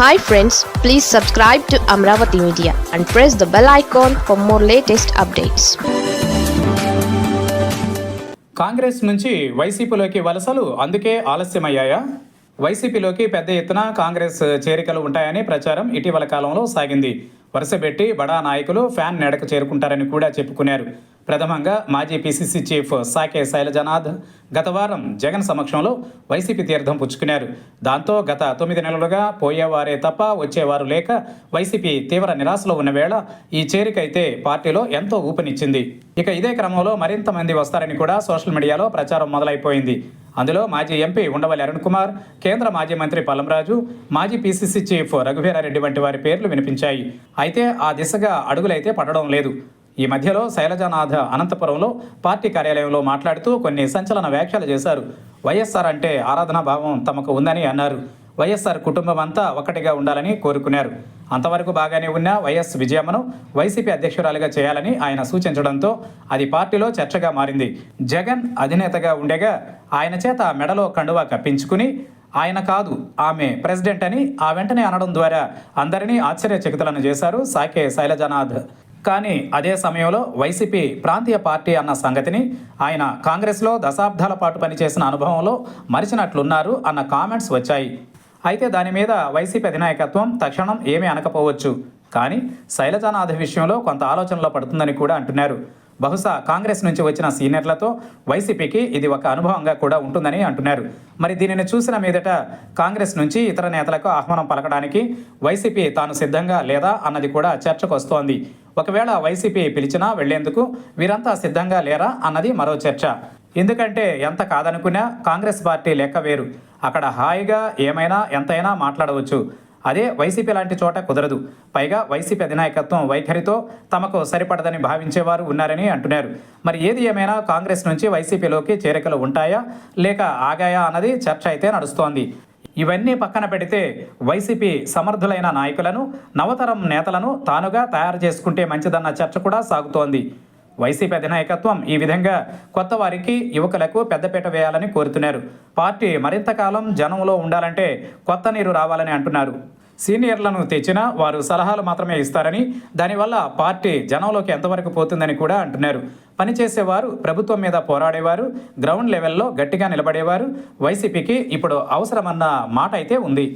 Hi friends, please subscribe to Amravati Media and press the bell icon for more latest updates. Congress నుంచి వైసీపీలోకి వలసలు అందుకే ఆలస్యమయ్యాయా? వైసీపీలోకి పెద్ద ఎత్తున కాంగ్రెస్ చేరికలు ఉంటాయని ప్రచారం ఇటీవల కాలంలో సాగింది. వరుసపెట్టి బడా నాయకులు ఫ్యాన్ నెడకు చేరుకుంటారని కూడా చెప్పుకున్నారు. ప్రథమంగా మాజీ పీసీసీ చీఫ్ సాకే శైలజనాథ్ గత వారం జగన్ సమక్షంలో వైసీపీ తీర్థం పుచ్చుకున్నారు. దాంతో గత 9 నెలలుగా పోయేవారే తప్ప వచ్చేవారు లేక వైసీపీ తీవ్ర నిరాశలో ఉన్న వేళ ఈ చేరికైతే పార్టీలో ఎంతో ఊపునిచ్చింది. ఇక ఇదే క్రమంలో మరింత మంది వస్తారని కూడా సోషల్ మీడియాలో ప్రచారం మొదలైపోయింది. అందులో మాజీ ఎంపీ ఉండవల్లి అరుణ్ కుమార్, కేంద్ర మాజీ మంత్రి పల్లంరాజు, మాజీ పీసీసీ చీఫ్ రఘువీరారెడ్డి వంటి వారి పేర్లు వినిపించాయి. అయితే ఆ దిశగా అడుగులైతే పడడం లేదు. ఈ మధ్యలో శైలజానాథ్ అనంతపురంలో పార్టీ కార్యాలయంలో మాట్లాడుతూ కొన్ని సంచలన వ్యాఖ్యలు చేశారు. వైఎస్ఆర్ అంటే ఆరాధనా భావం తమకు ఉందని అన్నారు. వైఎస్ఆర్ కుటుంబం అంతా ఒకటిగా ఉండాలని కోరుకున్నారు. అంతవరకు బాగానే ఉన్న వైఎస్ విజయమ్మను వైసీపీ అధ్యక్షురాలిగా చేయాలని ఆయన సూచించడంతో అది పార్టీలో చర్చగా మారింది. జగన్ అధినేతగా ఉండగా ఆయన చేత మెడలో కండువా కప్పించుకుని ఆయన కాదు ఆమె ప్రెసిడెంట్ అని ఆ వెంటనే అనడం ద్వారా అందరినీ ఆశ్చర్యచకితులను చేశారు సాకే శైలజానాథ్. కానీ అదే సమయంలో వైసీపీ ప్రాంతీయ పార్టీ అన్న సంగతిని ఆయన కాంగ్రెస్లో దశాబ్దాల పాటు పనిచేసిన అనుభవంలో మరిచినట్లున్నారు అన్న కామెంట్స్ వచ్చాయి. అయితే దాని మీద వైసీపీ అధినాయకత్వం తక్షణం ఏమీ అనకపోవచ్చు. కానీ శైలజానాథ్ విషయంలో కొంత ఆలోచనలో పడుతుందని కూడా అంటున్నారు. బహుశా కాంగ్రెస్ నుంచి వచ్చిన సీనియర్లతో వైసీపీకి ఇది ఒక అనుభవంగా కూడా ఉంటుందని అంటున్నారు. మరి దీనిని చూసిన మీదట కాంగ్రెస్ నుంచి ఇతర నేతలకు ఆహ్వానం పలకడానికి వైసీపీ తాను సిద్ధంగా లేదా అన్నది కూడా చర్చకు వస్తోంది. ఒకవేళ వైసీపీ పిలిచినా వెళ్లేందుకు వీరంతా సిద్ధంగా లేరా అన్నది మరో చర్చ. ఎందుకంటే ఎంత కాదనుకున్నా కాంగ్రెస్ పార్టీ లెక్క వేరు. అక్కడ హాయిగా ఏమైనా ఎంతైనా మాట్లాడవచ్చు. అదే వైసీపీ లాంటి చోట కుదరదు. పైగా వైసీపీ అధినాయకత్వం వైఖరితో తమకు సరిపడదని భావించేవారు ఉన్నారని అంటున్నారు. మరి ఏది ఏమైనా కాంగ్రెస్ నుంచి వైసీపీలోకి చేరికలు ఉంటాయా లేక ఆగాయా అన్నది చర్చ అయితే నడుస్తోంది. ఇవన్నీ పక్కన పెడితే వైసీపీ సమర్థులైన నాయకులను, నవతరం నేతలను తానుగా తయారు చేసుకుంటే మంచిదన్న చర్చ కూడా సాగుతోంది. వైసీపీ అధినాయకత్వం ఈ విధంగా కొత్త వారికి, యువకులకు పెద్దపీట వేయాలని కోరుతున్నారు. పార్టీ మరింత కాలం జనంలో ఉండాలంటే కొత్త నీరు రావాలని అంటున్నారు. సీనియర్లను తెచ్చినా వారు సలహాలు మాత్రమే ఇస్తారని, దానివల్ల పార్టీ జనంలోకి ఎంతవరకు పోతుందని కూడా అంటున్నారు. పనిచేసేవారు, ప్రభుత్వం మీద పోరాడేవారు, గ్రౌండ్ లెవెల్లో గట్టిగా నిలబడేవారు వైసీపీకి ఇప్పుడు అవసరమన్న మాట అయితే ఉంది.